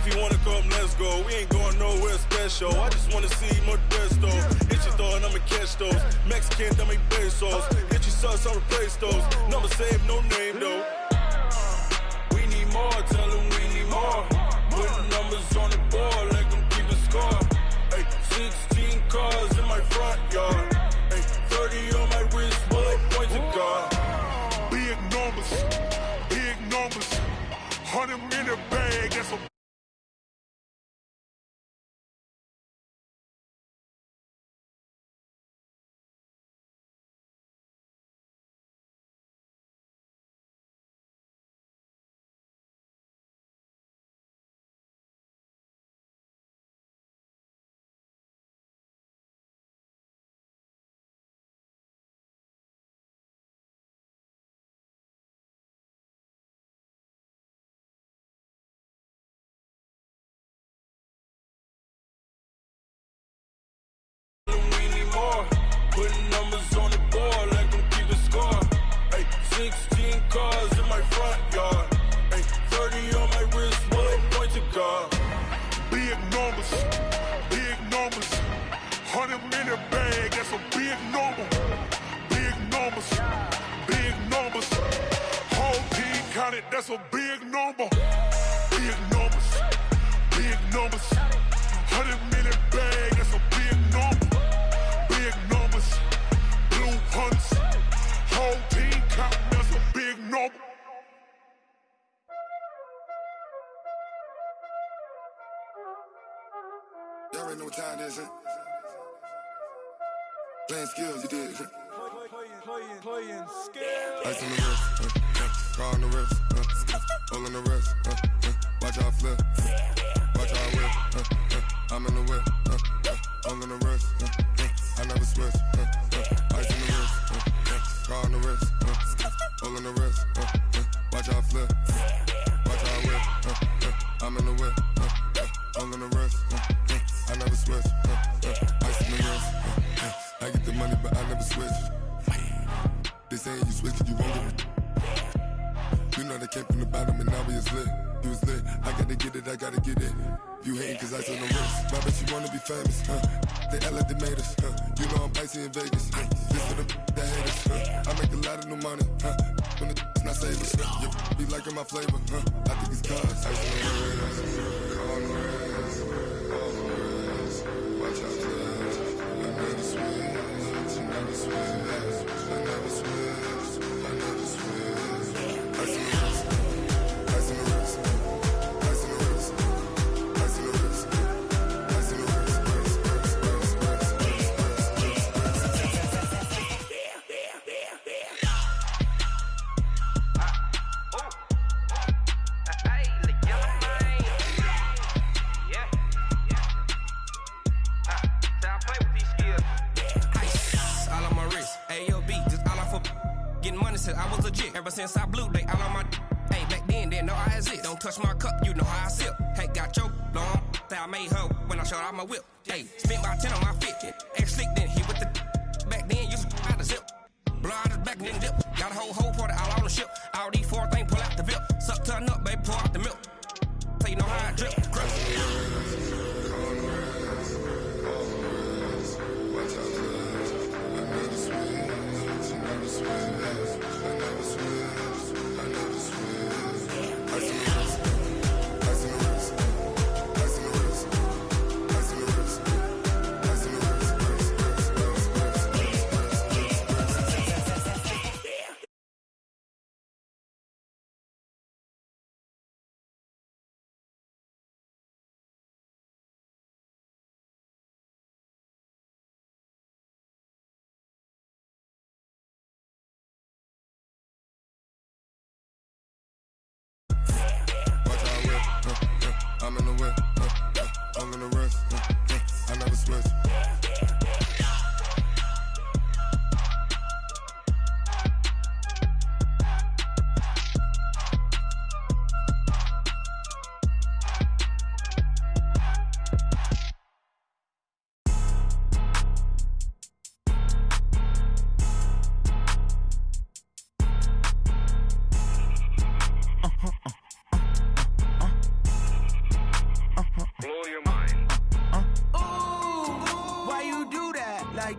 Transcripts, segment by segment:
If you wanna come, let's go. We ain't going nowhere special. I just wanna see Modesto. Hit you throwing, I'ma catch those. Mexican, dummy pesos. Hit you sus, I'll replace those. Number saved, no name though. We need more, tell them we need more. Putting numbers on the board, let them keep a score. Ay, 16 cars in my front yard. Ay, 30 on my wrist, bullet point to God. Big numbers, big numbers. 100 in a bag, that's a Putting numbers on the board, let them keep a score. Ay, 16 cars in my front yard. Ay, 30 on my wrist, bullet point to God. big numbers, big numbers. 100 in a bag, that's a big number. Big numbers, big numbers. Whole team counted, that's a big number. Big numbers, big numbers. 100 in a bag, that's a big number. Big numbers, blue hunts. Whole team counting, that's a big number. Y'all already know what time it is, huh? Playing skills, you did, huh? Playing skills. Ice on the wrist, car on the wrist, hole in the wrist, watch how I flip, watch how I whip, I'm in the whip, hole in the wrist, I never switch, ice on the wrist, car on the wrist, hole in the wrist, watch how I flip, watch how I whip, I'm in the whip, hole in the wrist, I never switch, ice on the wrist, I get the money but I never switch. They saying you switch 'cause you won't get it. You know they came from the bottom and now we is lit. You was lit, I gotta get it, I gotta get it. You hating 'cause ice on the wrist. I bet you wanna be famous, They act like they made us, You know I'm icy in Vegas, This for the that hate us, I make a lot of new money, When the not savers, You be liking my flavor, I think it's cause ice on the wrist, on the wrist, on the wrist. Watch out, cuz I never switch, I never switch. I never switch, I never switch. Ice in the wrist, ice in the wrist, ice in the wrist, ice in the wrist, ice in the wrist, I was legit ever since I blew they all on my hey back then didn't know I exist. Don't touch my cup, you know how I sip. Hey, got your long that I made her when I showed out my whip. Hey, spent about 10 on my fit. Ex slick then hit with the back then used to out the zip. Blow out his back and then dip. Got a whole party all on the ship. All these 4 things pull out the VIP. Suck turn up, baby, pour out the milk. So you know how I drip.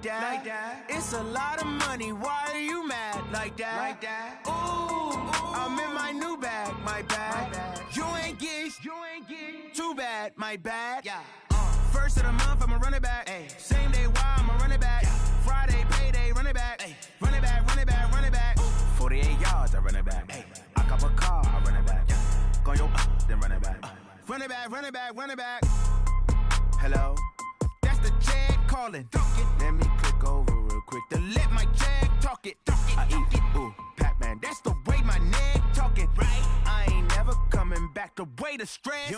like that. It's a lot of money, why are you mad like that? Ooh, I'm in my new bag, my bad. You ain't get too bad, my bad. First of the month, I'ma run it back. Same day, why I'ma run it back. Friday, payday, run it back. Run it back, run it back, run it back. 48 yards, I run it back. I cop a car, I run it back. Go yo, then run it back. Run it back, run it back, run it back. Hello? That's the Jag calling. Let me click over real quick to let my Jag talk it. I eat it, ooh, Pac-Man. That's the way my neck talking. Right? I ain't never coming back. The way the stress.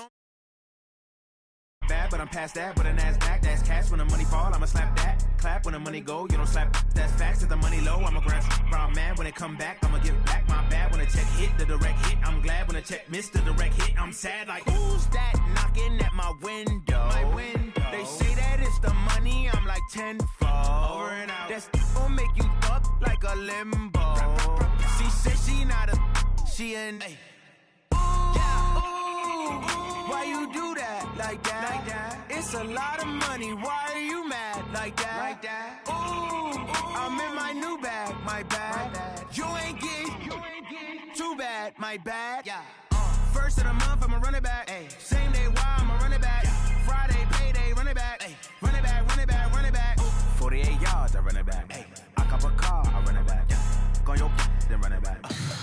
Bad, but I'm past that. With a NASDAQ, that's cash. When the money fall, I'ma slap that. Clap when the money go, you don't slap. That's facts. If the money low, I'ma grab. Brown man, when it come back, I'ma give back. My bad when the check hit, the direct hit. I'm glad when the check missed the direct hit. I'm sad like, who's that knocking at my window? They say that it's the money, I'm like tenfold. Over and out. That's gon' make you up like a limbo. She said she not a, she an. Why you do that like that? It's a lot of money, why are you mad like that? Ooh, I'm in my new bag, my bad. You ain't get too bad, my bad. First of the month, I'ma run it back. Same day, why I'ma run it back. Friday, payday, run it back. Run it back, run it back, run it back. 48 yards, I run it back. I cop a car, I run it back. Go yo, then run it back.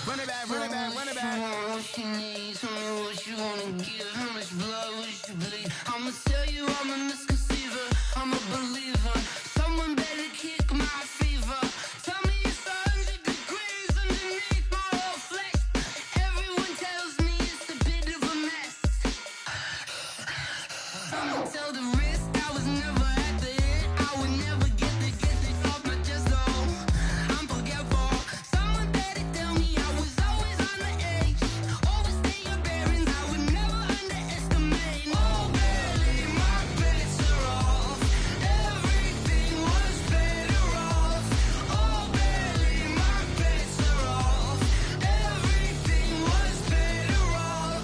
Run it back, run it back, run it back. What you need, tell me what you wanna give. How much blood would you bleed? I'ma tell you I'm a misconceiver, I'm a believer. Someone better kick my fever. Tell me it's 100 degrees underneath my whole flesh. Everyone tells me it's a bit of a mess. I'ma tell the risk I was never at the end. I would never get it off my chest though. I'm forgetful. Someone better tell me I was always on the edge. Overstay your bearings, I would never underestimate. Oh baby, my bets are off. Everything was better off. Oh baby, my bets are off. Everything was better off.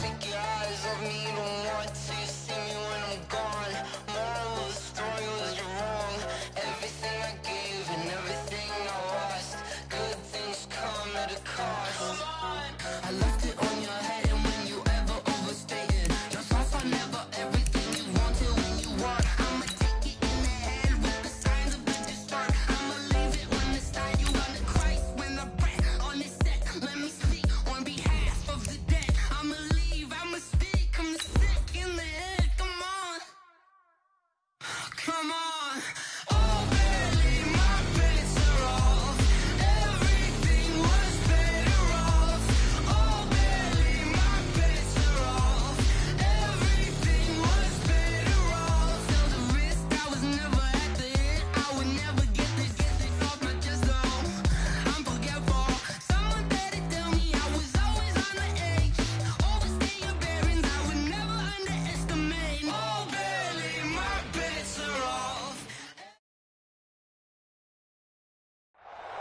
Take your eyes off me, you don't want to see me when I'm gone. Moral of the story was you're wrong. Everything I gave and everything I lost. Good things come at a cost. I left it on your head, and when you ever overstay it, your thoughts are never everything you wanted when you want. I'ma take it in the head with the signs of a distort. I'ma leave it when it's time. You wanna Christ when I pray on this set. Let me speak on behalf of the dead. I'ma leave, I'ma speak. I'm the sick in the head. Come on, come on. Oh baby, my bets are off. Everything was better off. Oh baby, my bets are off. Everything was better off. Tell the risk I was never at the end. I would never get it off my chest though. I'm forgetful. Someone better tell me I was always on the edge. Overstay your bearings, I would never underestimate. Oh baby, my bets are off.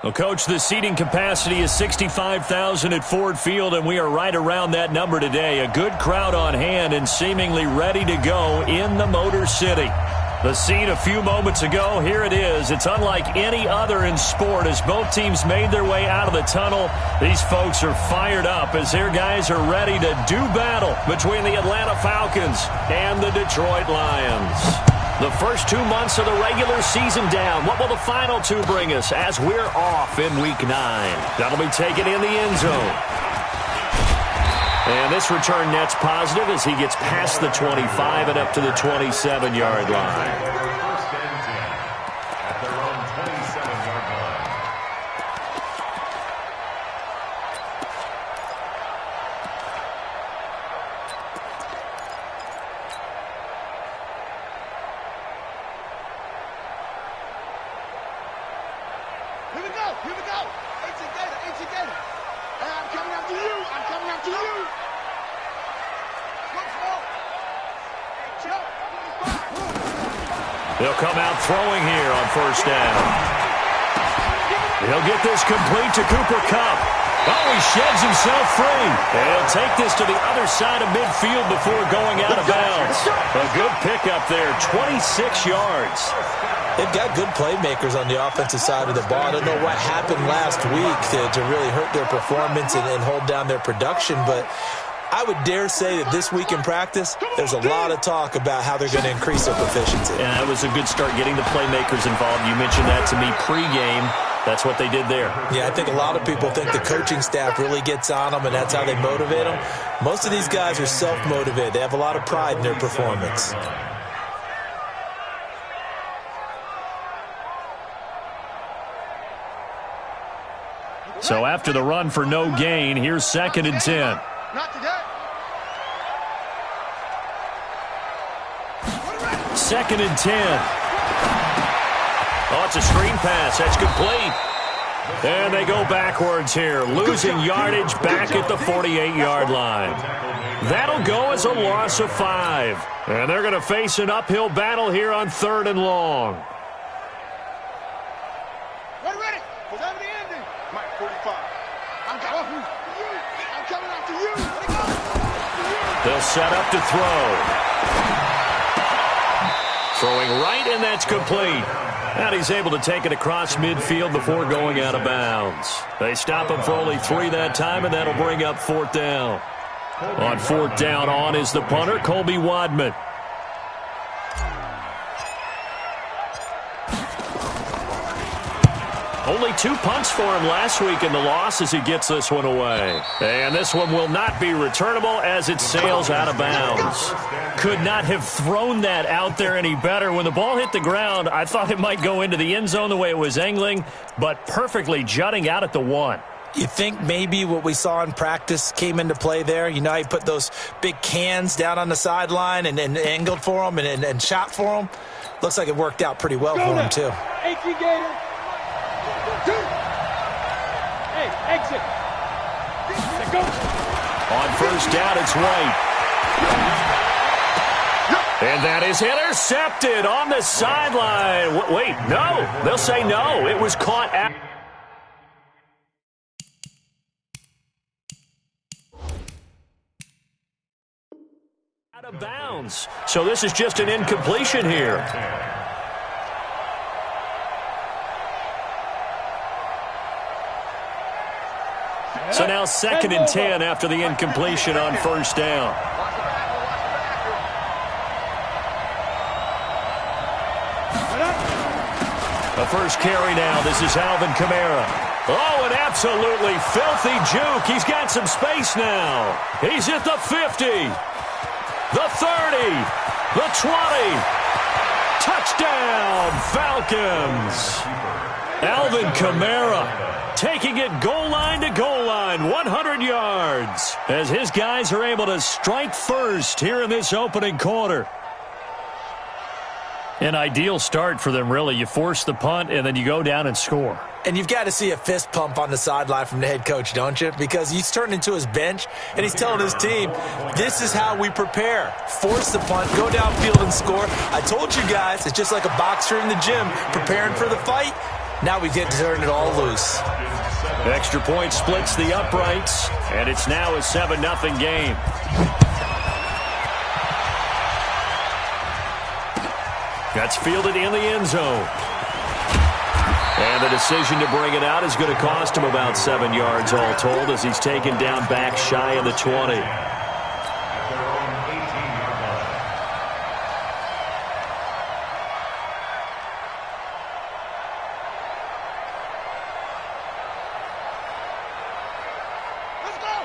Well, Coach, the seating capacity is 65,000 at Ford Field, and we are right around that number today. A good crowd on hand and seemingly ready to go in the Motor City. The scene a few moments ago, here it is. It's unlike any other in sport as both teams made their way out of the tunnel. These folks are fired up as their guys are ready to do battle between the Atlanta Falcons and the Detroit Lions. The first 2 months of the regular season down. What will the final two bring us as we're off in Week 9? That'll be taken in the end zone. And this return net's positive as he gets past the 25 and up to the 27-yard line. Here we go. Ancient Gator. And I'm coming after you. Once more. They'll come out throwing here on first down. He'll get this complete to Cooper Kupp. Oh, he sheds himself free. And he'll take this to the other side of midfield before going out of bounds. A good pickup there, 26 yards. They've got good playmakers on the offensive side of the ball. I don't know what happened last week to really hurt their performance and hold down their production, but I would dare say that this week in practice, there's a lot of talk about how they're going to increase their proficiency. Yeah, that was a good start getting the playmakers involved. You mentioned that to me pregame. That's what they did there. Yeah, I think a lot of people think the coaching staff really gets on them, and that's how they motivate them. Most of these guys are self-motivated. They have a lot of pride in their performance. So after the run for no gain, here's 2nd and 10. Not today. 2nd and 10. Oh, it's a screen pass. That's complete. And they go backwards here, losing yardage back at the 48-yard line. That'll go as a loss of 5. And they're going to face an uphill battle here on 3rd and long. Ready. Was that the ending? Mike 45. I'm coming after you. They'll set up to throw. Throwing right, and that's complete. And he's able to take it across midfield before going out of bounds. They stop him for only 3 that time, and that'll bring up 4th down. On 4th down, on is the punter, Colby Wadman. Only 2 punts for him last week in the loss as he gets this one away. And this one will not be returnable as it sails out of bounds. Could not have thrown that out there any better. When the ball hit the ground, I thought it might go into the end zone the way it was angling, but perfectly jutting out at the 1. You think maybe what we saw in practice came into play there? You know, he put those big cans down on the sideline and angled for them and shot for them. Looks like it worked out pretty well for him, too. Hey, exit. Go. On 1st down, it's White. And that is intercepted on the sideline. Wait, no. They'll say no. It was caught out of bounds. So this is just an incompletion here. So now 2nd and 10 after the incompletion on 1st down. The first carry now. This is Alvin Kamara. Oh, an absolutely filthy juke. He's got some space now. He's at the 50, the 30, the 20. Touchdown, Falcons. Alvin Kamara taking it goal line to goal line, 100 yards, as his guys are able to strike first here in this opening quarter. An ideal start for them, really. You force the punt, and then you go down and score. And you've got to see a fist pump on the sideline from the head coach, don't you? Because he's turned into his bench, and he's telling his team, this is how we prepare. Force the punt, go downfield and score. I told you guys, it's just like a boxer in the gym preparing for the fight. Now we get to turn it all loose. Extra point splits the uprights, and it's now a 7-0 game. That's fielded in the end zone. And the decision to bring it out is going to cost him about 7 yards all told as he's taken down back shy of the 20.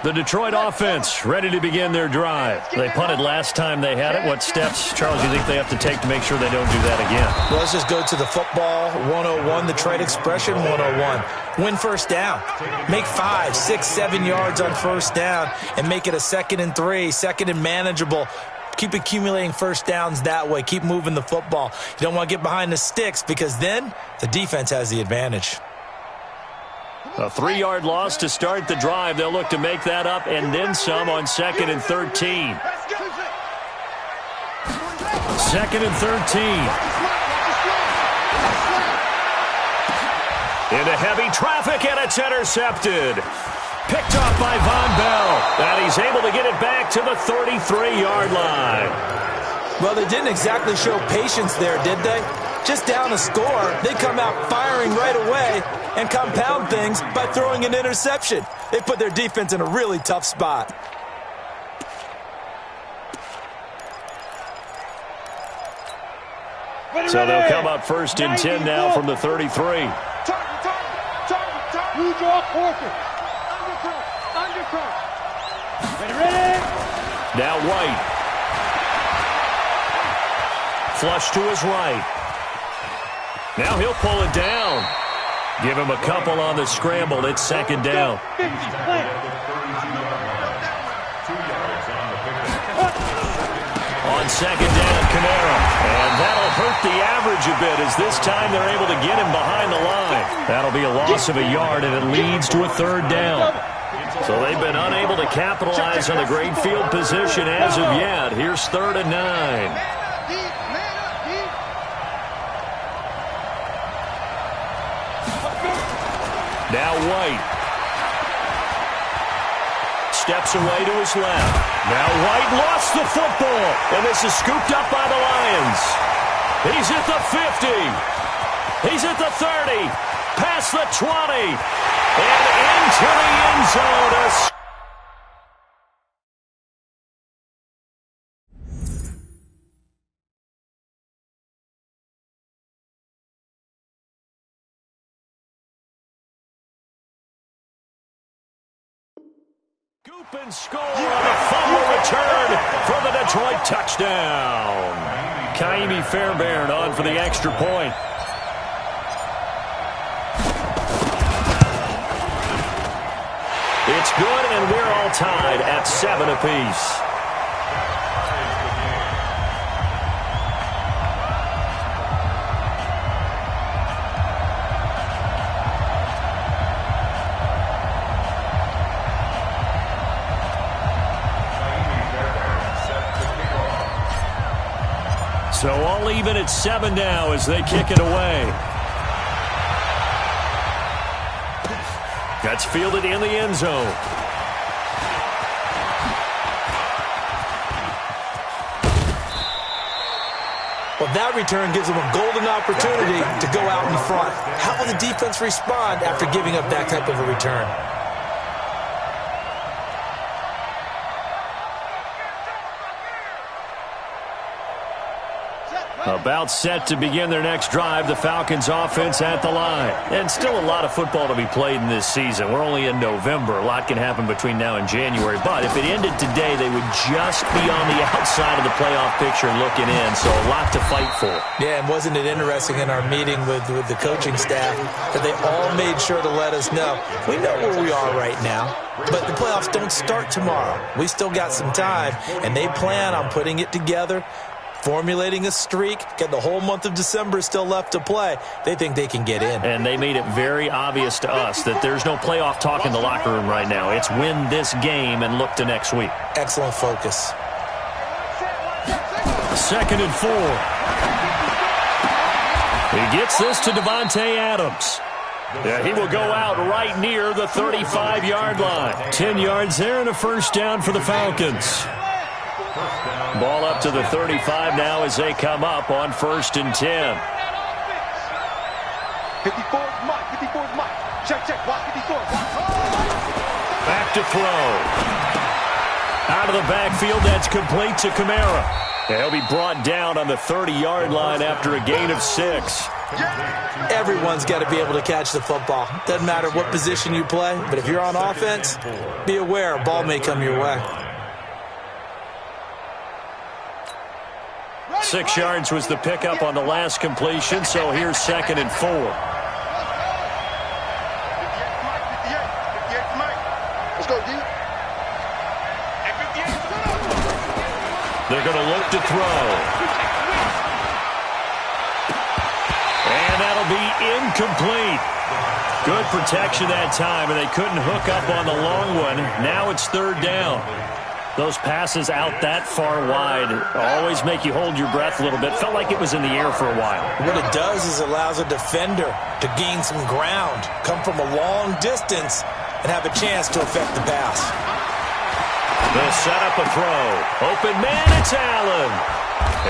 The Detroit offense ready to begin their drive. They punted last time they had it. What steps, Charles, do you think they have to take to make sure they don't do that again? Well, let's just go to the football 101, the trade expression 101. Win 1st down. Make 5, 6, 7 yards on 1st down and make it a 2nd and 3, 2nd and manageable. Keep accumulating 1st downs that way. Keep moving the football. You don't want to get behind the sticks because then the defense has the advantage. A 3-yard loss to start the drive. They'll look to make that up and then some on 2nd and 13. 2nd and 13. Into heavy traffic, and it's intercepted. Picked off by Von Bell. And he's able to get it back to the 33-yard line. Well, they didn't exactly show patience there, did they? Just down a score, they come out firing right away and compound things by throwing an interception. They put their defense in a really tough spot. So they'll come up first and 10 now from the 33. Target. You draw quarter. Undercut. Ready. Now White. Flush to his right. Now he'll pull it down. Give him a couple on the scramble. It's second down. On second down, Kamara. And that'll hurt the average a bit as this time they're able to get him behind the line. That'll be a loss of a yard, and it leads to a third down. So they've been unable to capitalize on the great field position as of yet. Here's 3rd and 9. Now White. Steps away to his left. Now White lost the football. And this is scooped up by the Lions. He's at the 50. He's at the 30. Past the 20. And into the end zone. Scoop and score on a fumble return for the Detroit touchdown. Kaimi Fairbairn on for the extra point. It's good, and we're all tied at 7 apiece. So all even at 7 now as they kick it away. That's fielded in the end zone. Well, that return gives them a golden opportunity to go out in front. How will the defense respond after giving up that type of a return? About set to begin their next drive, the Falcons offense at the line. And still a lot of football to be played in this season. We're only in November. A lot can happen between now and January. But if it ended today, they would just be on the outside of the playoff picture looking in. So a lot to fight for. Yeah, and wasn't it interesting in our meeting with the coaching staff that they all made sure to let us know, we know where we are right now, but the playoffs don't start tomorrow. We still got some time, and they plan on putting it together, formulating a streak, get the whole month of December still left to play. They think they can get in. And they made it very obvious to us that there's no playoff talk in the locker room right now. It's win this game and look to next week. Excellent focus. 2nd and 4. He gets this to Devontae Adams. Yeah, he will go out right near the 35-yard line. 10 yards there and a first down for the Falcons. Ball up to the 35 now as they come up on 1st and 10. 54's Mike. Check. Watch 54. Back to throw. Out of the backfield, that's complete to Kamara. He'll be brought down on the 30-yard line after a gain of 6. Everyone's got to be able to catch the football. Doesn't matter what position you play, but if you're on offense, be aware a ball may come your way. 6 yards was the pickup on the last completion, so here's 2nd and 4. Let's go, D. They're going to look to throw. And that'll be incomplete. Good protection that time, and they couldn't hook up on the long one. Now it's 3rd down. Those passes out that far wide always make you hold your breath a little bit. Felt like it was in the air for a while. What it does is allows a defender to gain some ground, come from a long distance, and have a chance to affect the pass. They'll set up a throw. Open man, it's Allen.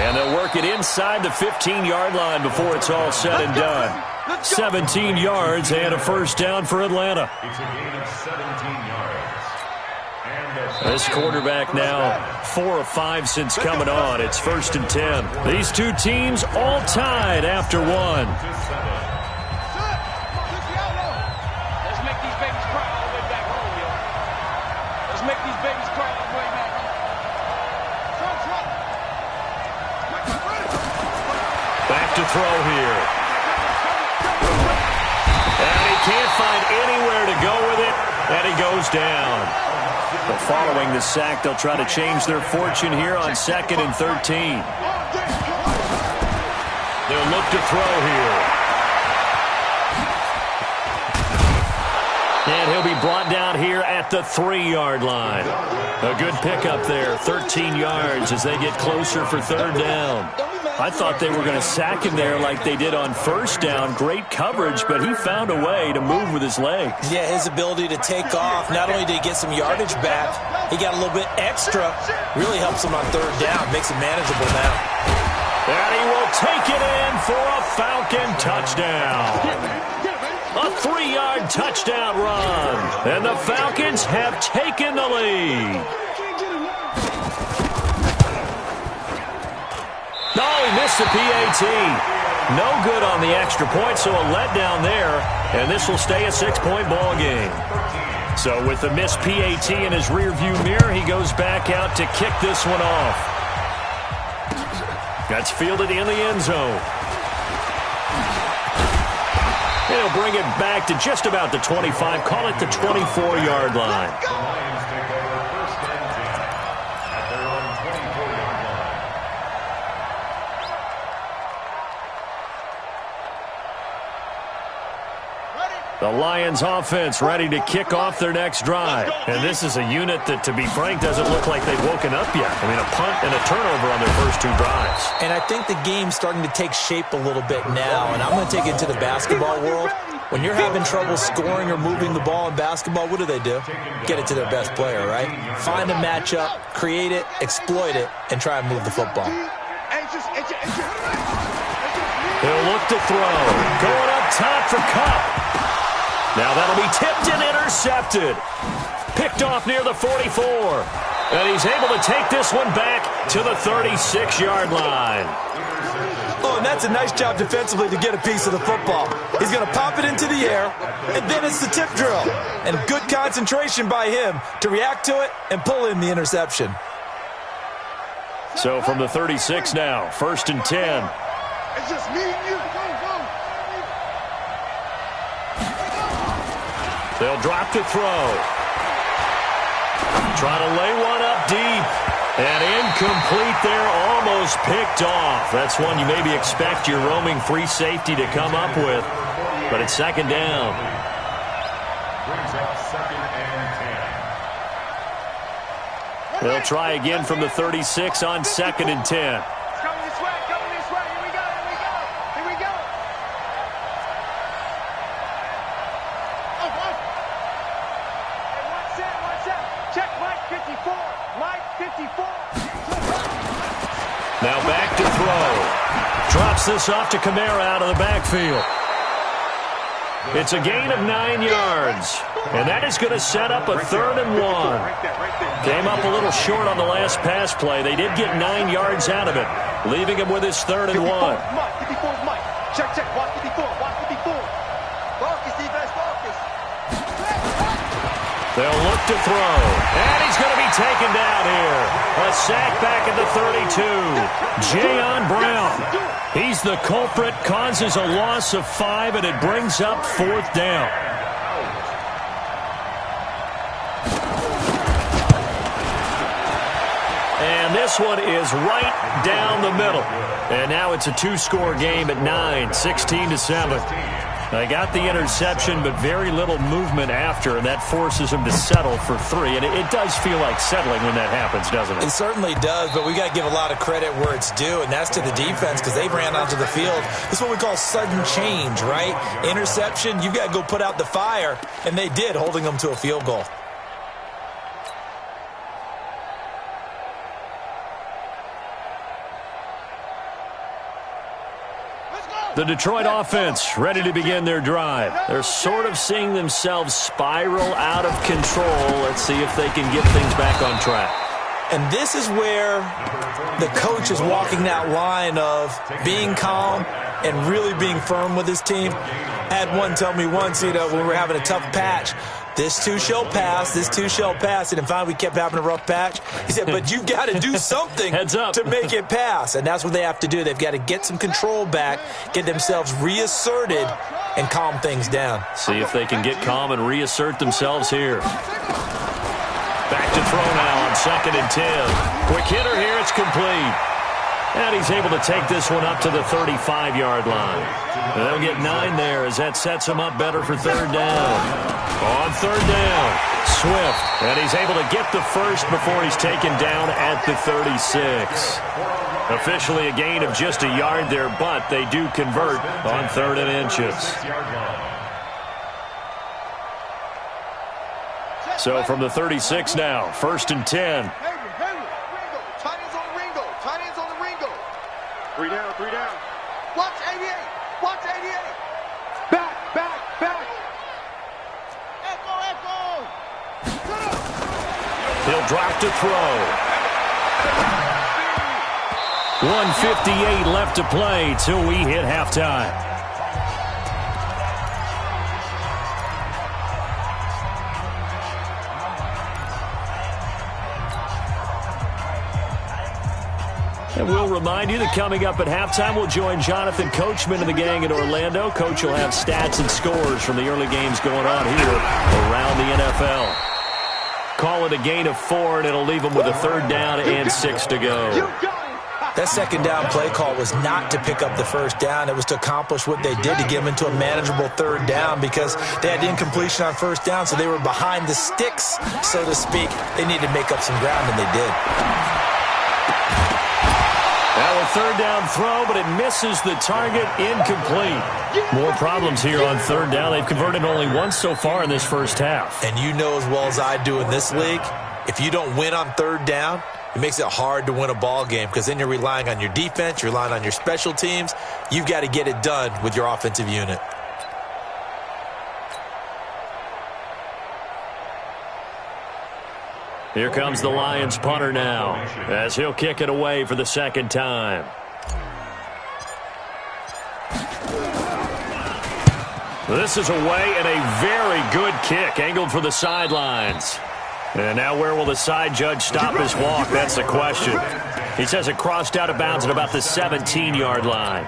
And they'll work it inside the 15-yard line before it's all said and done. 17 yards and a first down for Atlanta. It's a gain of 17 yards. This quarterback now 4 of 5 since coming on. It's 1st and 10. These two teams all tied after one. Let's make these babies cry all the way back home, yo. Let's make these babies cry all the way back home. Back to throw here. And he can't find anywhere to go with it, and he goes down. But following the sack, they'll try to change their fortune here on 2nd and 13. They'll look to throw here. And he'll be brought down here at the 3-yard line. A good pickup there, 13 yards as they get closer for 3rd down. I thought they were going to sack him there like they did on 1st down. Great coverage, but he found a way to move with his legs. Yeah, his ability to take off, not only did he get some yardage back, he got a little bit extra. Really helps him on 3rd down, makes it manageable now. And he will take it in for a Falcon touchdown. A 3-yard touchdown run. And the Falcons have taken the lead. No, he missed the PAT. No good on the extra point, so a letdown there. And this will stay a 6-point ball game. So with the missed PAT in his rearview mirror, he goes back out to kick this one off. That's fielded in the end zone. And he'll bring it back to just about the 25. Call it the 24-yard line. The Lions take over 1st and 10 at their own 24-yard line. The Lions offense ready to kick off their next drive. And this is a unit that, to be frank, doesn't look like they've woken up yet. I mean, a punt and a turnover on their first 2 drives. And I think the game's starting to take shape a little bit now, and I'm going to take it to the basketball world. When you're having trouble scoring or moving the ball in basketball, what do? Get it to their best player, right? Find a matchup, create it, exploit it, and try and move the football. He'll look to throw. Going up top for Cup. Now that'll be tipped and intercepted. Picked off near the 44. And he's able to take this one back to the 36-yard line. Oh, and that's a nice job defensively to get a piece of the football. He's going to pop it into the air, and then it's the tip drill. And good concentration by him to react to it and pull in the interception. So from the 36 now, 1st and 10. It's just me and you. Go, go. They'll drop to throw. Try to lay one up deep. And incomplete there, almost picked off. That's one you maybe expect your roaming free safety to come up with. But it's 2nd down. Brings up 2nd and 10. They'll try again from the 36 on 2nd and 10. Coming this way, Here we go, here we go. Hey, one set. Check Mike 54. Mike 54. Now back to throw. Drops this off to Kamara out of the backfield. It's a gain of 9 yards. And that is going to set up a 3rd and 1. Came up a little short on the last pass play. They did get 9 yards out of it, leaving him with his 3rd and 1. 54's Mike. Check. Watch 54. Marcus, defense, Marcus. They'll look to throw. And he's going to be taken down here. A sack back at the 32. Jayon Brown. He's the culprit, causes a loss of 5, and it brings up 4th down. And this one is right down the middle. And now it's a 2-score game at 9, 16-7. They got the interception, but very little movement after, and that forces them to settle for 3. And it does feel like settling when that happens, doesn't it? It certainly does, but we got to give a lot of credit where it's due, and that's to the defense because they ran onto the field. This is what we call sudden change, right? Interception, you've got to go put out the fire, and they did, holding them to a field goal. The Detroit offense ready to begin their drive. They're sort of seeing themselves spiral out of control. Let's see if they can get things back on track. And this is where the coach is walking that line of being calm and really being firm with his team. I had one tell me once, when we were having a tough patch, this too shall pass, this too shall pass. And finally we kept having a rough patch. He said, but you've got to do something to make it pass. And that's what they have to do. They've got to get some control back, get themselves reasserted, and calm things down. See if they can get calm and reassert themselves here. Back to throw now on 2nd and 10. Quick hitter here, it's complete. And he's able to take this one up to the 35-yard line. And they'll get 9 there as that sets him up better for 3rd down. On 3rd down, Swift. And he's able to get the first before he's taken down at the 36. Officially a gain of just a yard there, but they do convert on 3rd and inches. So from the 36 now, 1st and 10. Three down. Watch 88. Watch 88. Back. Echo. He'll drop to throw. 1:58 left to play till we hit halftime. And we'll remind you that coming up at halftime, we'll join Jonathan Coachman and the gang in Orlando. Coach will have stats and scores from the early games going on here around the NFL. Call it a gain of 4, and it'll leave them with a 3rd down and 6 to go. That 2nd down play call was not to pick up the 1st down. It was to accomplish what they did to get them into a manageable 3rd down because they had incompletion on 1st down, so they were behind the sticks, so to speak. They needed to make up some ground, and they did. Now a 3rd down throw, but it misses the target, incomplete. More problems here on 3rd down. They've converted only once so far in this first half. And you know as well as I do in this league, if you don't win on 3rd down, it makes it hard to win a ball game because then you're relying on your defense, you're relying on your special teams. You've got to get it done with your offensive unit. Here comes the Lions punter now as he'll kick it away for the 2nd time. This is away and a very good kick angled for the sidelines. And now where will the side judge stop his walk? That's the question. He says it crossed out of bounds at about the 17-yard line.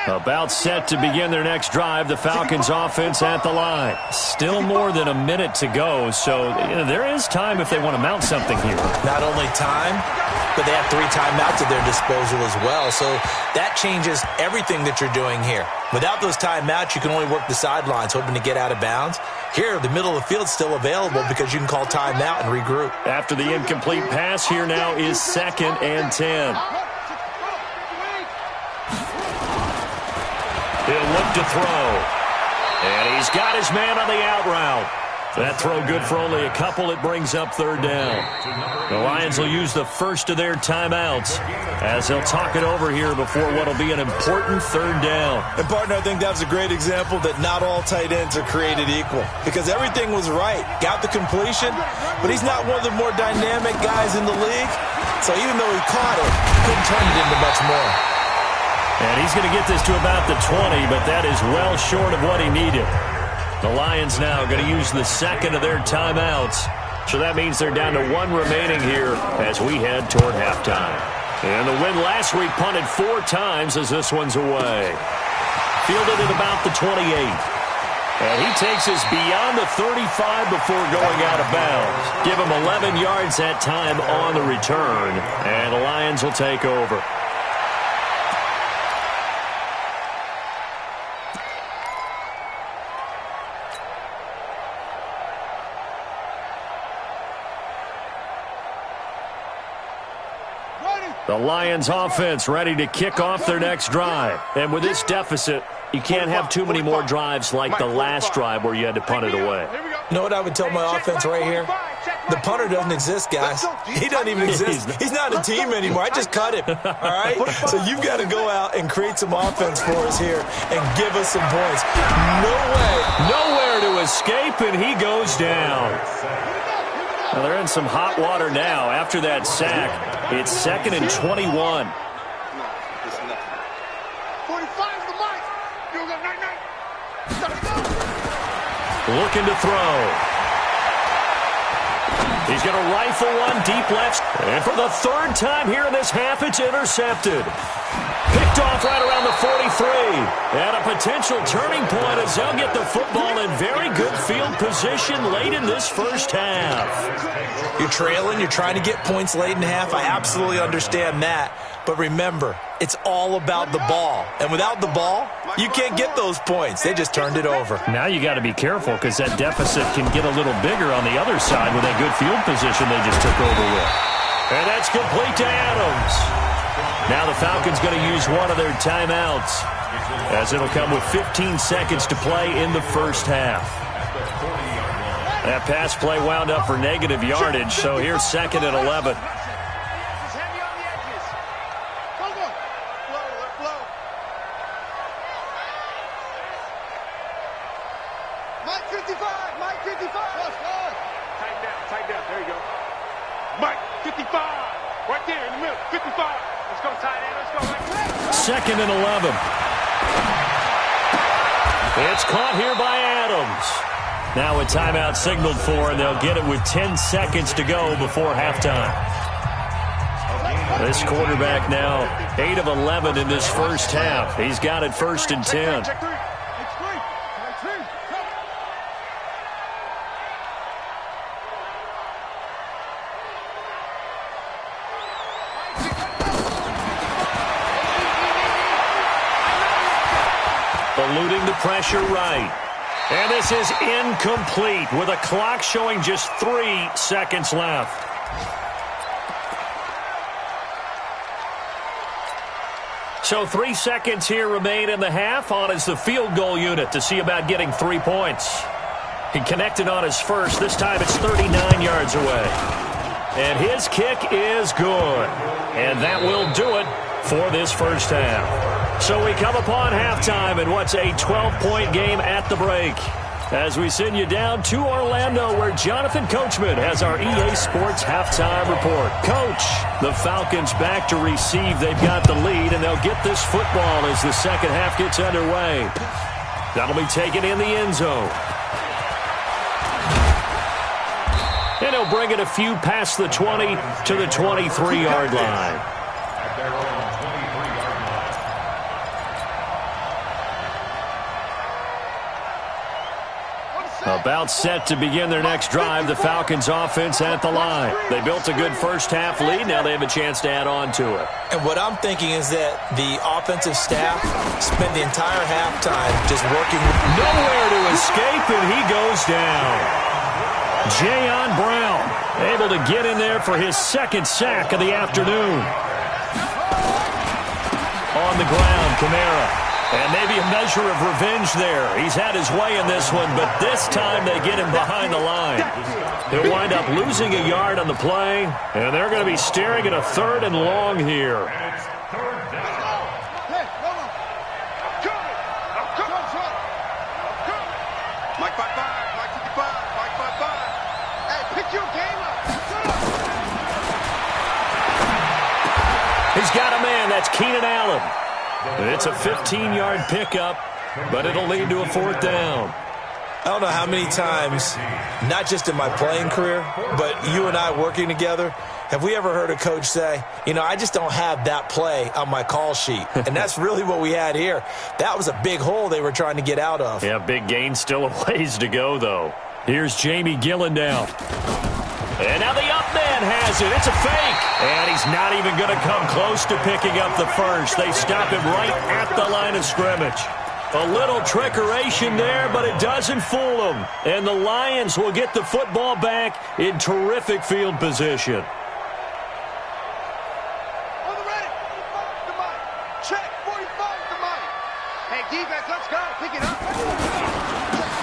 About set to begin their next drive, the Falcons offense at the line. Still more than a minute to go, so there is time if they want to mount something here. Not only time, but they have 3 timeouts at their disposal as well, so that changes everything that you're doing here. Without those timeouts, you can only work the sidelines, hoping to get out of bounds. Here, the middle of the field is still available because you can call timeout and regroup. After the incomplete pass, here now is 2nd and 10. He'll look to throw. And he's got his man on the out route. That throw good for only a couple. It brings up 3rd down. The Lions will use the first of their timeouts as they'll talk it over here before what will be an important 3rd down. And, partner, I think that's a great example that not all tight ends are created equal because everything was right. Got the completion, but he's not one of the more dynamic guys in the league. So even though he caught it, he couldn't turn it into much more. And he's going to get this to about the 20, but that is well short of what he needed. The Lions now going to use the 2nd of their timeouts. So that means they're down to 1 remaining here as we head toward halftime. And the win last week punted 4 times as this one's away. Fielded at about the 28. And he takes us beyond the 35 before going out of bounds. Give him 11 yards that time on the return, and the Lions will take over. The Lions offense ready to kick off their next drive. And with this deficit, you can't have too many more drives like the last drive where you had to punt it away. You know what I would tell my offense right here? The punter doesn't exist, guys. He doesn't even exist. He's not a team anymore. I just cut him, all right? So you've got to go out and create some offense for us here and give us some points. No way. Nowhere to escape, and he goes down. Well, they're in some hot water now after that sack. It's 2nd and 21. 45 the mic. You got night. Looking to throw. He's going to rifle one deep left. And for the third time here in this half, it's intercepted. Picked off right around the 43. And a potential turning point as they'll get the football in very good field position late in this first half. You're trailing. You're trying to get points late in half. I absolutely understand that. But remember, it's all about the ball. And without the ball, you can't get those points. They just turned it over. Now you got to be careful because that deficit can get a little bigger on the other side with that good field position they just took over with. And that's complete to Adams. Now the Falcons going to use one of their timeouts as it'll come with 15 seconds to play in the first half. That pass play wound up for negative yardage, so here's 2nd and 11. Mike 55. Tight down. There you go. Mike 55. Right there in the middle. 55. Let's go tight end. Let's go. 2nd and 11. It's caught here by Adams. Now a timeout signaled for, and they'll get it with 10 seconds to go before halftime. This quarterback now 8 of 11 in this first half. He's got it 1st and 10. Eluding the pressure right. And this is incomplete with a clock showing just 3 seconds left. So 3 seconds here remain in the half. On is the field goal unit to see about getting 3 points. He connected on his first. This time it's 39 yards away. And his kick is good. And that will do it for this first half. So we come upon halftime in what's a 12-point game at the break. As we send you down to Orlando, where Jonathan Coachman has our EA Sports halftime report. Coach, the Falcons back to receive. They've got the lead, and they'll get this football as the second half gets underway. That'll be taken in the end zone. And he'll bring it a few past the 20 to the 23-yard line. About set to begin their next drive, the Falcons offense at the line. They built a good first half lead. Now they have a chance to add on to it. And what I'm thinking is that the offensive staff spent the entire halftime just working. Nowhere to escape, and he goes down. Jayon Brown able to get in there for his 2nd sack of the afternoon. On the ground, Kamara. And maybe a measure of revenge there. He's had his way in this one, but this time they get him behind the line. He'll wind up losing a yard on the play, and they're going to be staring at a 3rd and long here. Mike 55. Hey, pick your game up. He's got a man. That's Keenan Allen. It's a 15-yard pickup, but it'll lead to a 4th down. I don't know how many times, not just in my playing career, but you and I working together, Have we ever heard a coach say, I just don't have that play on my call sheet? And that's really what we had here. That was a big hole they were trying to get out of. Yeah, big gain, still a ways to go, though. Here's Jamie Gillen now. And now the up man has it. It's a fake. And he's not even going to come close to picking up the first. They stop him right at the line of scrimmage. A little trickeration there, but it doesn't fool them. And the Lions will get the football back in terrific field position. On the ready. 45 to Mike. Check. 45 to Mike. Hey, defense, let's go. Pick it up.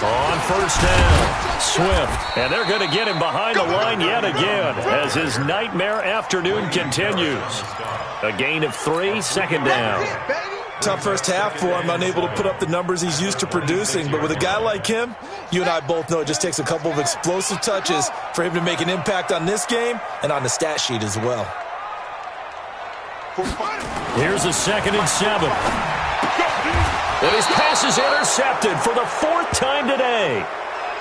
On first down, Swift. And they're going to get him behind the line yet again as his nightmare afternoon continues. A gain of 3, second down. Tough first half for him, unable to put up the numbers he's used to producing. But with a guy like him, you and I both know it just takes a couple of explosive touches for him to make an impact on this game and on the stat sheet as well. Here's a 2nd and 7. And his pass is intercepted for the 4th time today.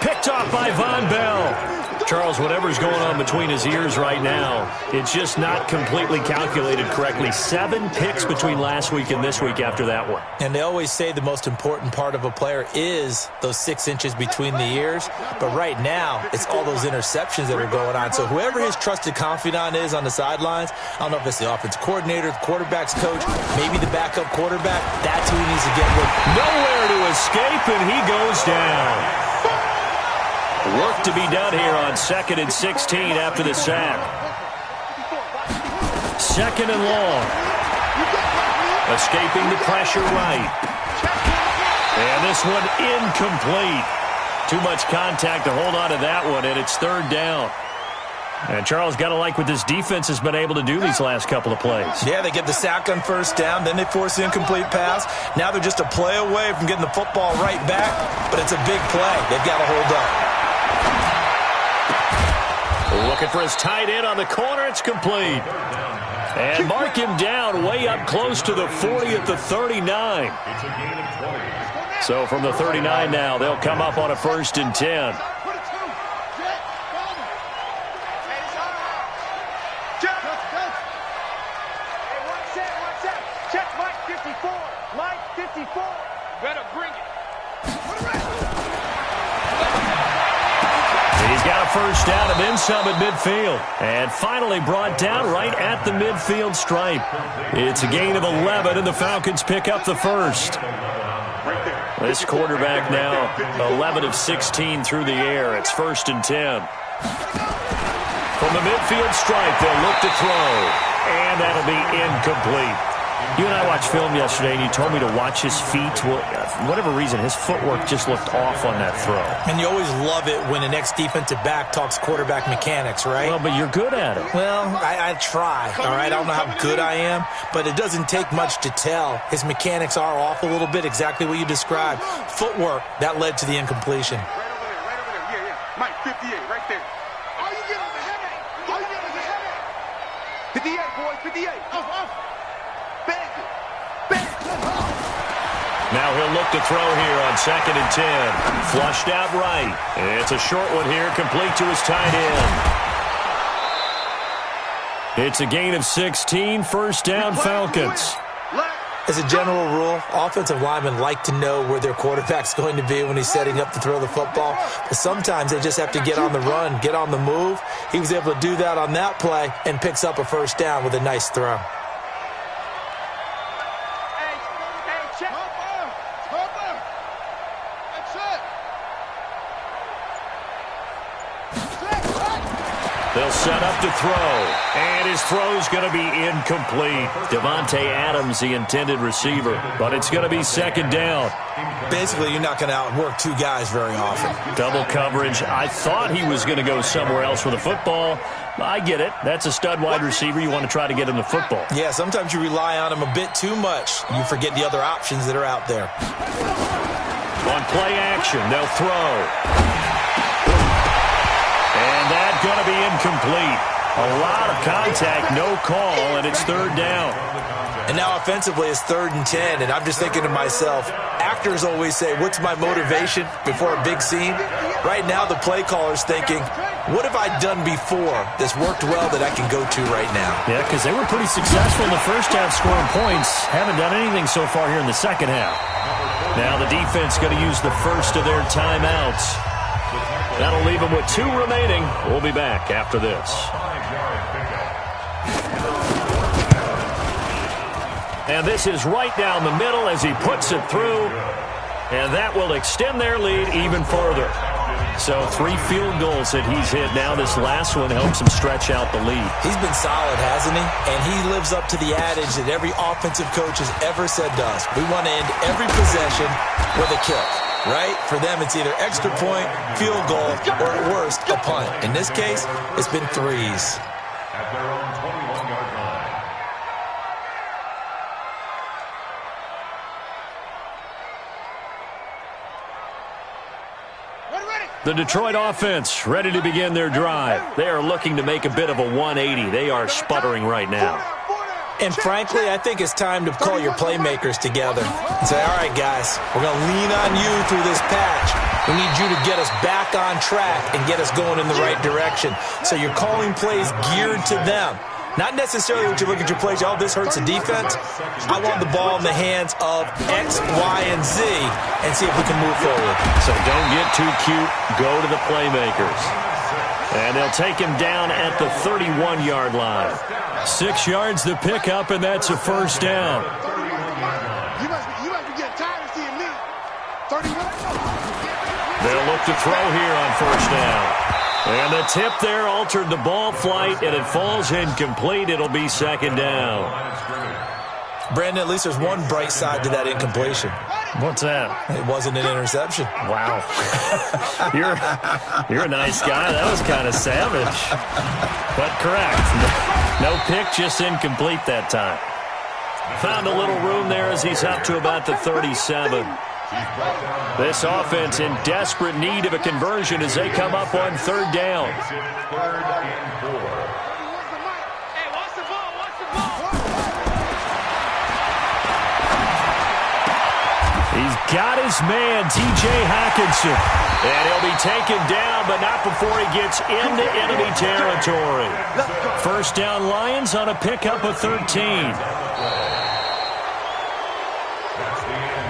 Picked off by Von Bell. Charles, whatever's going on between his ears right now, it's just not completely calculated correctly. 7 picks between last week and this week after that one. And they always say the most important part of a player is those 6 inches between the ears. But right now, it's all those interceptions that are going on. So whoever his trusted confidant is on the sidelines, I don't know if it's the offensive coordinator, the quarterback's coach, maybe the backup quarterback, that's who he needs to get with. Nowhere to escape, and he goes down. Work to be done here on 2nd and 16 after the sack. 2nd and long. Escaping the pressure right. And this one incomplete. Too much contact to hold on to that one, and it's 3rd down. And Charles, got to like what this defense has been able to do these last couple of plays. Yeah, they get the sack on first down, then they force the incomplete pass. Now they're just a play away from getting the football right back, but it's a big play. They've got to hold up. Looking for his tight end on the corner. It's complete. And mark him down way up close to the 40 at the 39. So from the 39 now, they'll come up on a 1st and 10. Check Mike 54. Mike 54. Better bring it. He's got a 1st down and then some at midfield. And finally brought down right at the midfield stripe. It's a gain of 11, and the Falcons pick up the 1st. This quarterback now 11 of 16 through the air. It's 1st and 10. From the midfield stripe, they'll look to throw. And that'll be incomplete. You and I watched film yesterday, and you told me to watch his feet. Well, for whatever reason, his footwork just looked off on that throw. And you always love it when an ex-defensive back talks quarterback mechanics, right? Well, but you're good at it. Well, I try, all right? I don't know how good I am, but it doesn't take much to tell. His mechanics are off a little bit, exactly what you described. Footwork, that led to the incompletion. Right over there. Yeah. Mike 58, right there. All you get is a headache. All you get is a headache. 58, boys, 58. Off. Now he'll look to throw here on 2nd and 10. Flushed out right. It's a short one here, complete to his tight end. It's a gain of 16, 1st down Falcons. As a general rule, offensive linemen like to know where their quarterback's going to be when he's setting up to throw the football. But sometimes they just have to get on the run, get on the move. He was able to do that on that play and picks up a 1st down with a nice throw. They'll set up to throw, and his throw's going to be incomplete. Devontae Adams, the intended receiver, but it's going to be 2nd down. Basically, you're not going to outwork 2 guys very often. Double coverage. I thought he was going to go somewhere else with the football. I get it. That's a stud wide receiver. You want to try to get him the football. Yeah, sometimes you rely on him a bit too much. You forget the other options that are out there. On play action, they'll throw. And that's going to be incomplete. A lot of contact, no call, and it's 3rd down. And now offensively it's 3rd and 10, and I'm just thinking to myself, actors always say, what's my motivation before a big scene? Right now the play caller's thinking, What have I done before that's worked well that I can go to right now? Yeah, because they were pretty successful in the first half scoring points. Haven't done anything so far here in the second half. Now the defense going to use the first of their timeouts. That'll leave them with 2 remaining. We'll be back after this. And this is right down the middle as he puts it through. And that will extend their lead even further. So 3 field goals that he's hit now. This last one helps him stretch out the lead. He's been solid, hasn't he? And he lives up to the adage that every offensive coach has ever said to us. We want to end every possession with a kick, right? For them, it's either extra point, field goal, or at worst, a punt. In this case, it's been 3s. At their own 21-yard line. The Detroit offense ready to begin their drive. They are looking to make a bit of a 180. They are sputtering right now. And frankly, I think it's time to call your playmakers together and say, all right, guys, we're going to lean on you through this patch. We need you to get us back on track and get us going in the right direction. So you're calling plays geared to them. Not necessarily when you look at your plays, oh, this hurts the defense. I want the ball in the hands of X, Y, and Z and see if we can move forward. So don't get too cute. Go to the playmakers. And they'll take him down at the 31-yard line. 6 yards to pick up, and that's a first down. You must be getting tired of seeing me. 31. They'll look to throw here on first down. And the tip there altered the ball flight, and it falls incomplete. It'll be second down. Brandon, at least there's one bright side to that incompletion. What's that? It wasn't an interception. Wow. You're a nice guy. That was kind of savage. But correct. No pick, just incomplete that time. Found a little room there as he's up to about the 37. This offense in desperate need of a conversion as they come up on third down. He's got his man, T.J. Hockenson. And he'll be taken down, but not before he gets into enemy territory. First down Lions on a pickup of 13.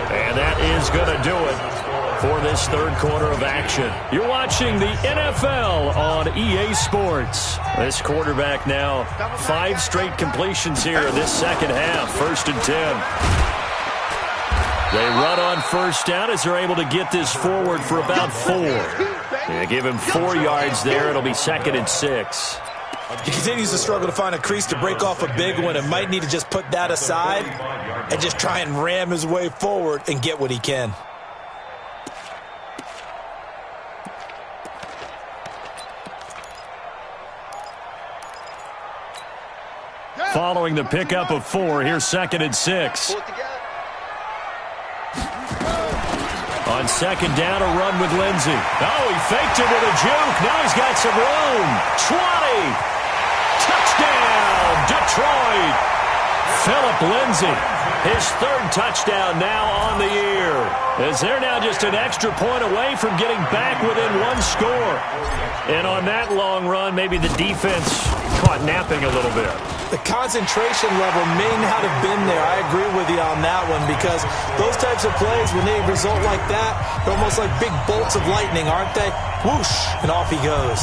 And that is going to do it for this third quarter of action. You're watching the NFL on EA Sports. This quarterback now 5 straight completions here in this second half. 1st and 10. They run on first down as they're able to get this forward for about 4. They give him 4 yards there. It'll be 2nd and 6. He continues to struggle to find a crease to break off a big one and might need to just put that aside and just try and ram his way forward and get what he can. Following the pickup of 4, here's 2nd and 6. On second down, a run with Lindsey. Oh, he faked it with a juke. Now he's got some room. 20. Touchdown, Detroit. Philip Lindsey, his 3rd touchdown now on the year. As they're now just an extra point away from getting back within 1 score. And on that long run, maybe the defense caught napping a little bit. The concentration level may not have been there. I agree with you on that one because those types of plays, when they result like that, they're almost like big bolts of lightning, aren't they? Whoosh, and off he goes.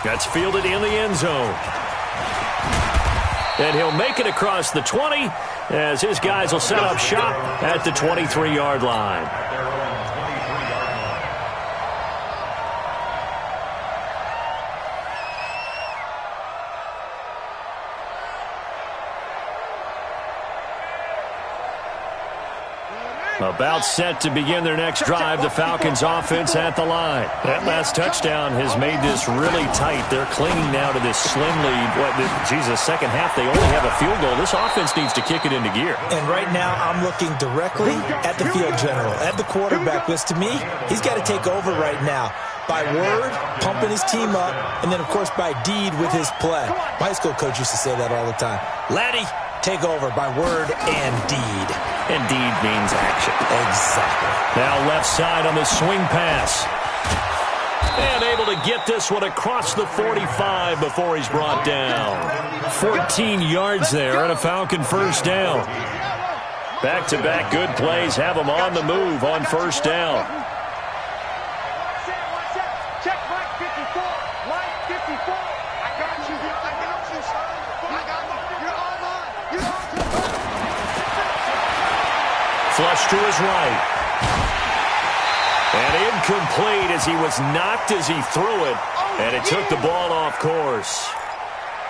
That's fielded in the end zone. And he'll make it across the 20 as his guys will set up shop at the 23-yard line. About set to begin their next drive, the Falcons offense at the line. That last touchdown has made this really tight. They're clinging now to this slim lead. Second half, they only have a field goal. This offense needs to kick it into gear. And right now, I'm looking directly at the field general, at the quarterback, because to me, he's got to take over right now. By word, pumping his team up, and then, of course, by deed with his play. My high school coach used to say that all the time. Laddie, take over by word and deed. And deed means action. Exactly. Now left side on the swing pass. And able to get this one across the 45 before he's brought down. 14 yards there and a Falcon first down. Back-to-back good plays have him on the move on first down. Check Mike 54. Mike 54. I got you. I got you, son. I got you. You're online. You're on. Flush to his right. And incomplete as he was knocked as he threw it. And it took the ball off course.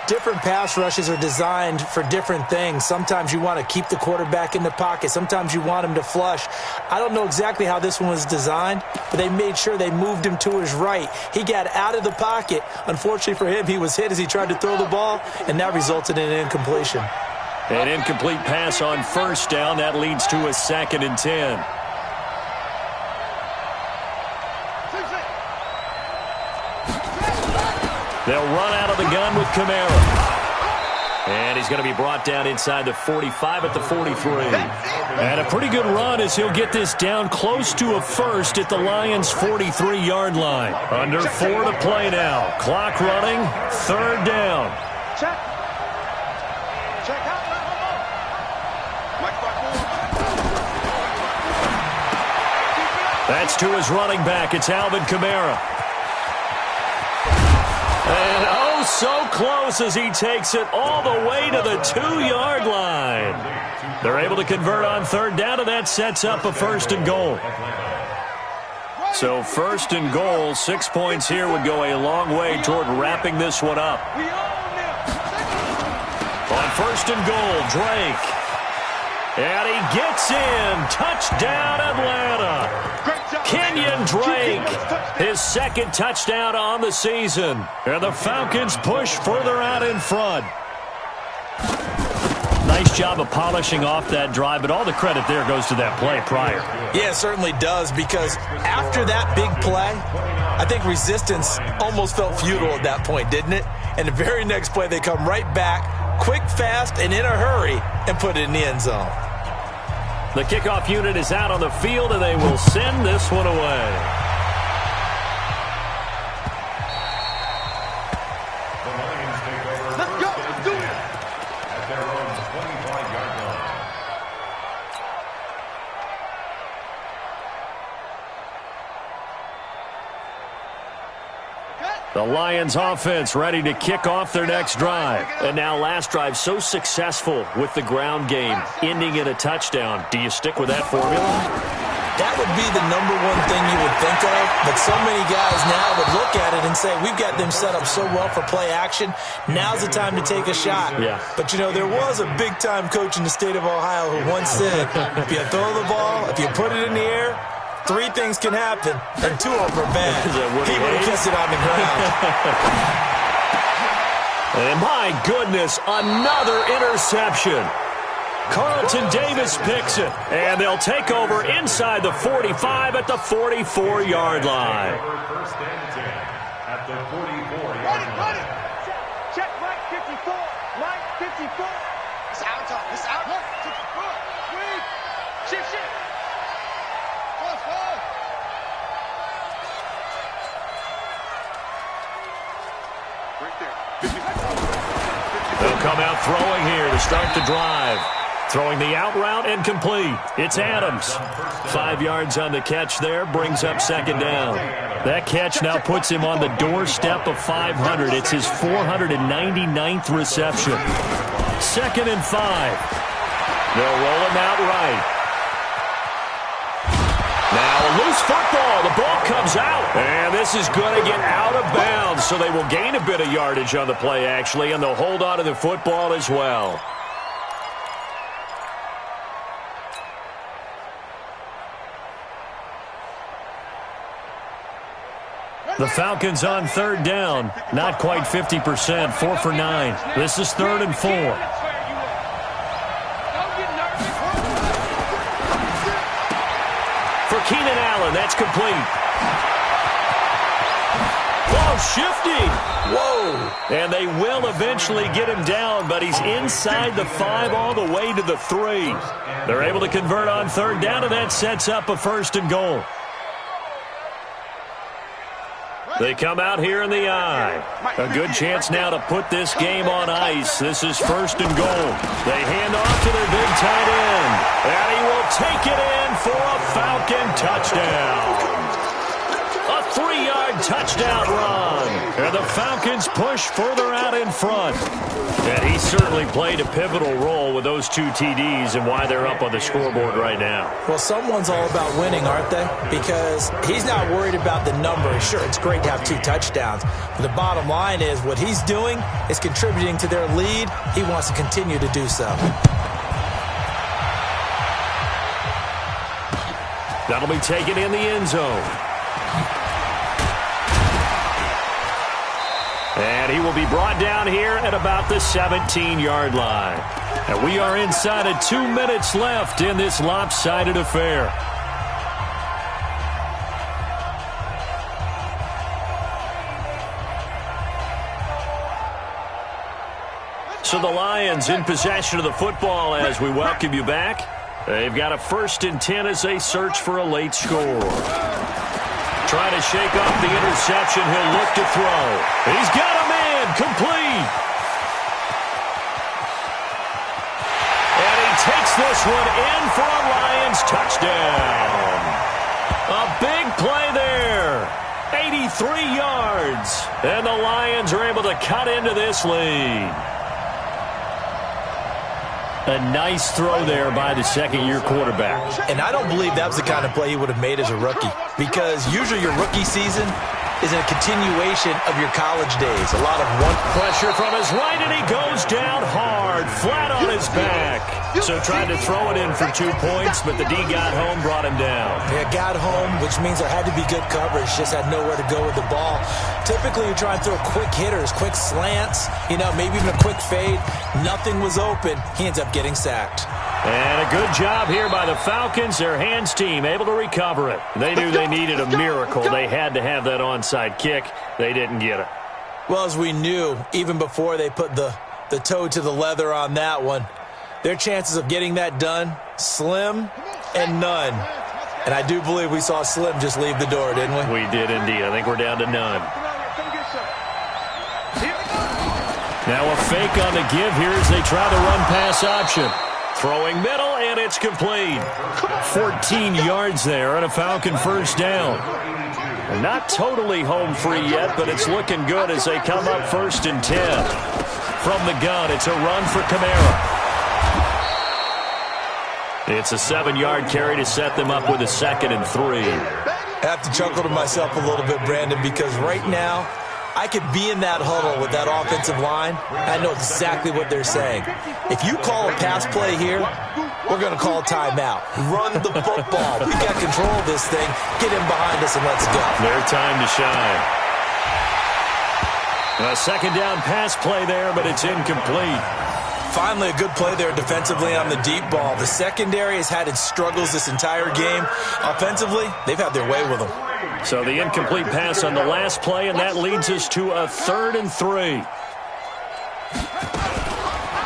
Different pass rushes are designed for different things. Sometimes you want to keep the quarterback in the pocket. Sometimes you want him to flush. I don't know exactly how this one was designed, but they made sure they moved him to his right. He got out of the pocket. Unfortunately for him, he was hit as he tried to throw the ball, and that resulted in an incompletion. An incomplete pass on first down. That leads to a 2nd and 10. They'll run out of the gun with Kamara. And he's going to be brought down inside the 45 at the 43. And a pretty good run as he'll get this down close to a first at the Lions' 43-yard line. Under 4 to play now. Clock running, 3rd down. Check. Check out. That's to his running back. It's Alvin Kamara. And oh, so close as he takes it all the way to the 2-yard line. They're able to convert on 3rd down, and that sets up a 1st and goal. So 1st and goal, 6 points here would go a long way toward wrapping this one up. On 1st and goal, Drake. And he gets in. Touchdown, Atlanta. Kenyon Drake, his 2nd touchdown on the season. And the Falcons push further out in front. Nice job of polishing off that drive, but all the credit there goes to that play prior. Yeah, it certainly does, because after that big play, I think resistance almost felt futile at that point, didn't it? And the very next play, they come right back, quick, fast, and in a hurry, and put it in the end zone. The kickoff unit is out on the field, and they will send this one away. The Lions take over. Let's go. Let's do it. At their own 25-yard line. The Lions offense ready to kick off their next drive. And now last drive so successful with the ground game, ending in a touchdown. Do you stick with that formula? That would be the number one thing you would think of, but so many guys now would look at it and say, we've got them set up so well for play action, now's the time to take a shot. Yeah. But, you know, there was a big-time coach in the state of Ohio who once said, if you throw the ball, if you put it in the air, 3 things can happen, and 2 of them are bad. He would have kissed it on the ground. And my goodness, another interception. Carlton Davis picks it, and they'll take over inside the 45 at the 44-yard line. First and 10 at the 44-yard line. Check Mike 54. Mike 54. It's out time. It's out. Shift, shift. They'll come out throwing here to start the drive. Throwing the out route and complete. It's Adams. 5 yards on the catch there, brings up 2nd down. That catch now puts him on the doorstep of 500. It's his 499th reception. 2nd and 5. They'll roll him out right. Now a loose football. The ball comes out. And this is going to get out of bounds, so they will gain a bit of yardage on the play, actually, and they'll hold on to the football as well. The Falcons on 3rd down. Not quite 50%. 4 for 9. This is 3rd and 4. For Keenan Allen, that's complete. Long shifting. Whoa. And they will eventually get him down, but he's inside the 5 all the way to the 3. They're able to convert on third down, and that sets up a 1st and goal. They come out here in the eye. A good chance now to put this game on ice. This is 1st and goal. They hand off to their big tight end. And he will take it in for a Falcon touchdown. A 3-yard touchdown run. And the Falcons push further out in front. And he certainly played a pivotal role with those 2 TDs and why they're up on the scoreboard right now. Well, someone's all about winning, aren't they? Because he's not worried about the number. Sure, it's great to have 2 touchdowns. But the bottom line is what he's doing is contributing to their lead. He wants to continue to do so. That'll be taken in the end zone. And he will be brought down here at about the 17-yard line. And we are inside of 2 minutes left in this lopsided affair. So the Lions in possession of the football as we welcome you back. They've got a 1st and 10 as they search for a late score. Trying to shake off the interception. He'll look to throw. He's got a man. Complete. And he takes this one in for a Lions touchdown. A big play there. 83 yards. And the Lions are able to cut into this lead. A nice throw there by the second-year quarterback. And I don't believe that was the kind of play he would have made as a rookie. Because usually your rookie season is a continuation of your college days. A lot of one pressure from his right, and he goes down hard, flat on his back. So tried to throw it in for 2 points, but the D got home, brought him down. Yeah, got home, which means there had to be good coverage. Just had nowhere to go with the ball. Typically, you try and throw quick hitters, quick slants, maybe even a quick fade. Nothing was open. He ends up getting sacked. And a good job here by the Falcons. Their hands team able to recover it. They knew they needed a miracle. They had to have that onside kick. They didn't get it. Well, as we knew, even before they put the toe to the leather on that one, their chances of getting that done, slim and none. And I do believe we saw Slim just leave the door, didn't we? We did indeed. I think we're down to none. Now a fake on the give here as they try the run-pass option. Throwing middle, and it's complete. 14 yards there and a Falcon 1st down. And not totally home free yet, but it's looking good as they come up 1st and 10. From the gun, it's a run for Kamara. It's a 7-yard carry to set them up with a 2nd and 3. I have to chuckle to myself a little bit, Brandon, because right now I could be in that huddle with that offensive line. I know exactly what they're saying. If you call a pass play here, we're going to call timeout. Run the football. We've got control of this thing. Get him behind us and let's go. Their time to shine. A 2nd down pass play there, but it's incomplete. Finally, a good play there defensively on the deep ball. The secondary has had its struggles this entire game. Offensively, they've had their way with them. So the incomplete pass on the last play, and that leads us to a 3rd and 3.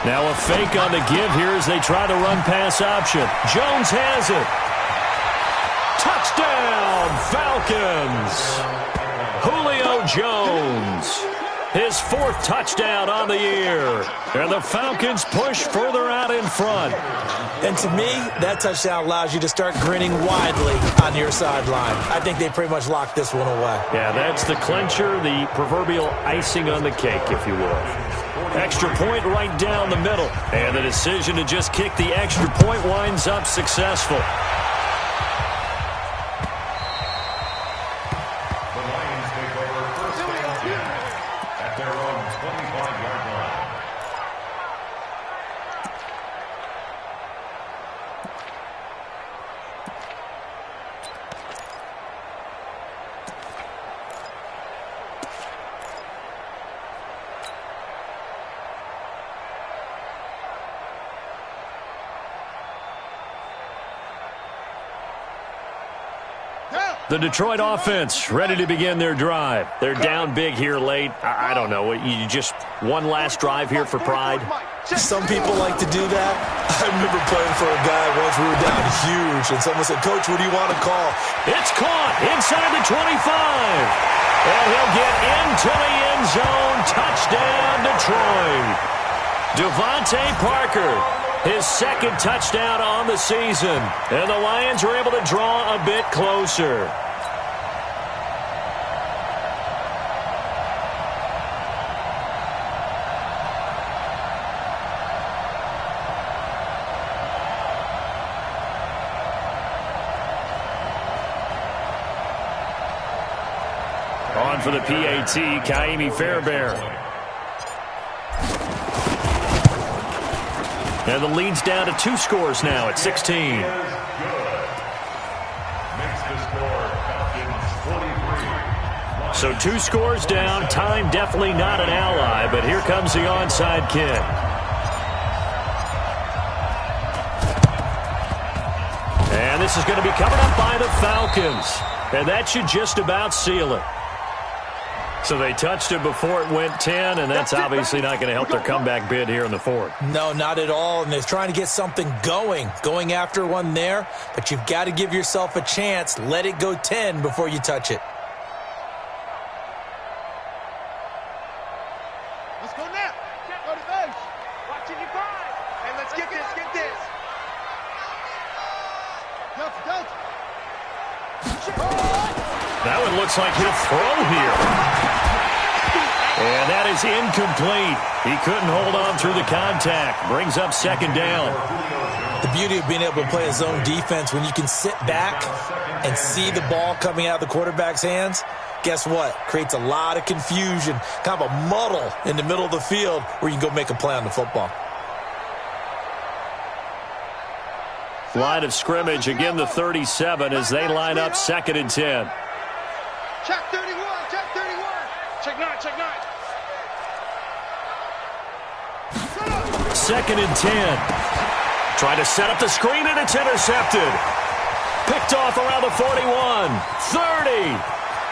Now a fake on the give here as they try the run-pass option. Jones has it. Touchdown, Falcons. Julio Jones. His 4th touchdown on the year. And the Falcons push further out in front. And to me, that touchdown allows you to start grinning widely on your sideline. I think they pretty much locked this one away. Yeah, that's the clincher, the proverbial icing on the cake, if you will. Extra point right down the middle. And the decision to just kick the extra point winds up successful. The Detroit offense ready to begin their drive. They're down big here late. I don't know. You just one last drive here for pride? Some people like to do that. I remember playing for a guy once. We were down huge, and someone said, "Coach, what do you want to call?" It's caught inside the 25. And he'll get into the end zone. Touchdown, Detroit. Devontae Parker, his second touchdown on the season. And the Lions are able to draw a bit closer. On for the PAT, Kaimi Fairbairn. And the lead's down to 2 scores now at 16. So 2 scores down. Time definitely not an ally, but here comes the onside kick. And this is going to be covered up by the Falcons. And that should just about seal it. So they touched it before it went 10, and that's obviously not going to help their comeback bid here in the fourth. No, not at all, and they're trying to get something going after one there, but you've got to give yourself a chance. Let it go 10 before you touch it. Let's go now. Go to bench. Watching you grind. Hey, let's get this. Get this. That one looks like he'll throw here. And that is incomplete. He couldn't hold on through the contact. Brings up second down. The beauty of being able to play a zone defense, when you can sit back and see the ball coming out of the quarterback's hands, guess what? Creates a lot of confusion, kind of a muddle in the middle of the field where you can go make a play on the football. Line of scrimmage, again the 37 as they line up 2nd and 10. Check 31. Check 31. Check 9. Check 9. 2nd and 10. Trying to set up the screen, and it's intercepted. Picked off around the 41, 30,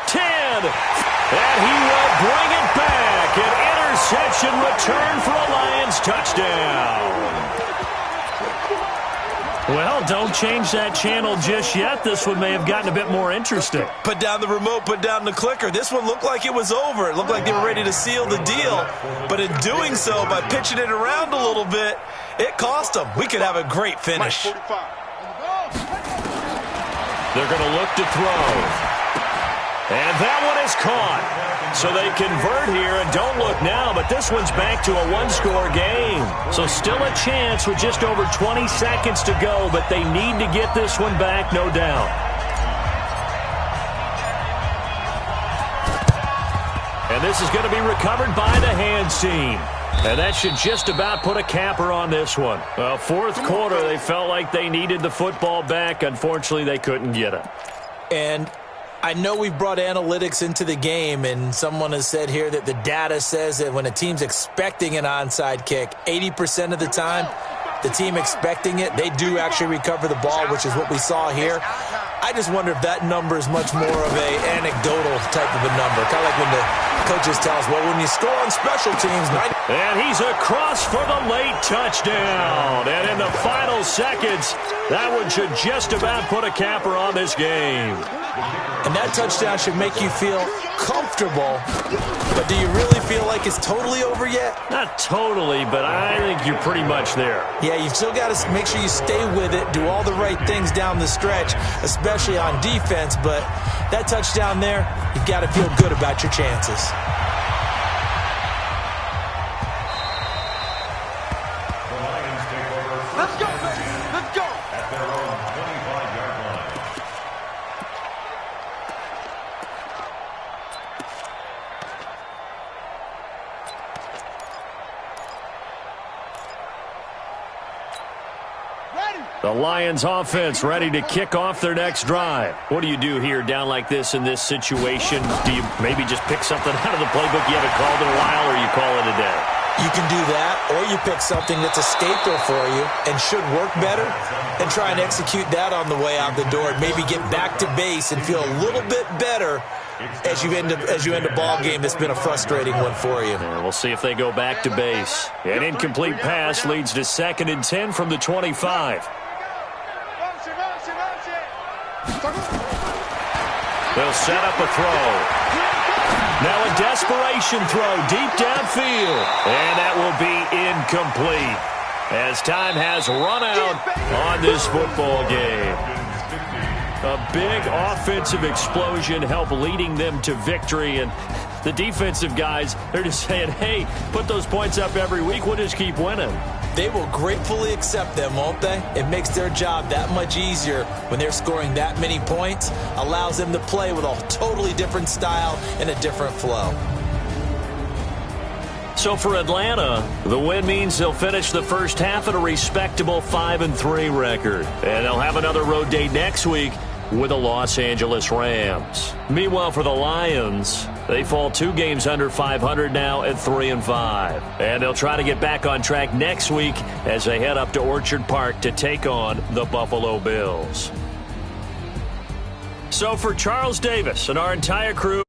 10. And he will bring it back. An interception return for a Lions touchdown. Well, don't change that channel just yet. This one may have gotten a bit more interesting. Put down the remote, put down the clicker. This one looked like it was over. It looked like they were ready to seal the deal. But in doing so, by pitching it around a little bit, it cost them. We could have a great finish. They're going to look to throw. And that one is caught. So they convert here, and don't look now, but this one's back to a 1-score game. So still a chance with just over 20 seconds to go, but they need to get this one back, no doubt. And this is going to be recovered by the hands team. And that should just about put a capper on this one. Well, fourth quarter, they felt like they needed the football back. Unfortunately, they couldn't get it. And I know we've brought analytics into the game, and someone has said here that the data says that when a team's expecting an onside kick, 80% of the time, the team expecting it, they do actually recover the ball, which is what we saw here. I just wonder if that number is much more of a anecdotal type of a number. Kind of like when the coaches tell us, well, when you score on special teams. And he's across for the late touchdown. And in the final seconds, that one should just about put a capper on this game. And that touchdown should make you feel comfortable. But do you really feel like it's totally over yet? Not totally, but I think you're pretty much there. Yeah, you've still got to make sure you stay with it, do all the right things down the stretch, especially on defense. But that touchdown there, you've got to feel good about your chances. Let's go, baby. Let's go. At their own 25-yard line. The Lions offense ready to kick off their next drive. What do you do here down like this in this situation? Do you maybe just pick something out of the playbook you haven't called in a while, or you call it a day? You can do that, or you pick something that's a staple for you and should work better and try and execute that on the way out the door. Maybe get back to base and feel a little bit better as you end a ball game that's been a frustrating one for you. Yeah, we'll see if they go back to base. An incomplete pass leads to 2nd and 10 from the 25. They'll set up a throw. Now a desperation throw deep downfield. And that will be incomplete as time has run out on this football game. A big offensive explosion helped leading them to victory. And the defensive guys, they're just saying, hey, put those points up every week. We'll just keep winning. They will gratefully accept them, won't they? It makes their job that much easier when they're scoring that many points. Allows them to play with a totally different style and a different flow. So for Atlanta, the win means they'll finish the first half at a respectable 5-3 record. And they'll have another road date next week with the Los Angeles Rams. Meanwhile, for the Lions, they fall 2 games under 500 now at 3-5. And they'll try to get back on track next week as they head up to Orchard Park to take on the Buffalo Bills. So for Charles Davis and our entire crew,